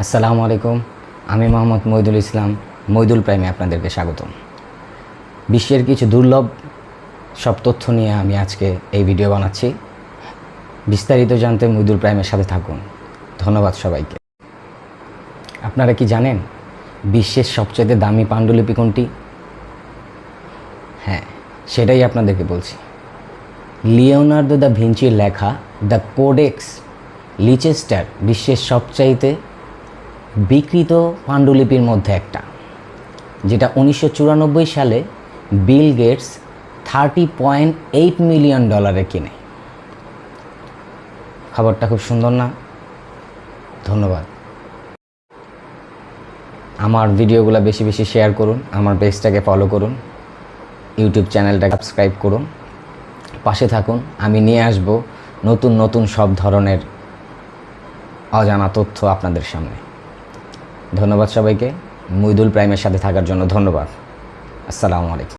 আসসালামু আলাইকুম। আমি মোহাম্মদ মইদুল ইসলাম, মইদুল প্রাইমে আপনাদেরকে স্বাগতম। বিশ্বের কিছু দুর্লভ সব তথ্য নিয়ে আমি আজকে এই ভিডিও বানাচ্ছি। বিস্তারিত জানতে মইদুল প্রাইমের সাথে থাকুন। ধন্যবাদ সবাইকে। আপনারা কি জানেন বিশ্বের সবচেয়ে দামি পাণ্ডুলিপি কোনটি? হ্যাঁ, সেটাই আপনাদেরকে বলছি। লিওনার্দো দা ভিঞ্চির লেখা দ্য কোডেক্স লিচেস্টার বিশ্বের সবচাইতে বিকৃত পাণ্ডুলিপির মধ্যে একটা, যেটা 1994 সালে বিল গেটস $30.8 মিলিয়ন কিনে। খবরটা খুব সুন্দর না? ধন্যবাদ। আমার ভিডিওগুলো বেশি বেশি শেয়ার করুন, আমার পেজটাকে ফলো করুন, ইউটিউব চ্যানেলটা সাবস্ক্রাইব করুন, পাশে থাকুন। আমি নিয়ে আসব নতুন নতুন সব ধরনের অজানা তথ্য আপনাদের সামনে। ধন্যবাদ সবাইকে। মইদুল প্রাইমের সাথে থাকার জন্য ধন্যবাদ। আসসালামু আলাইকুম।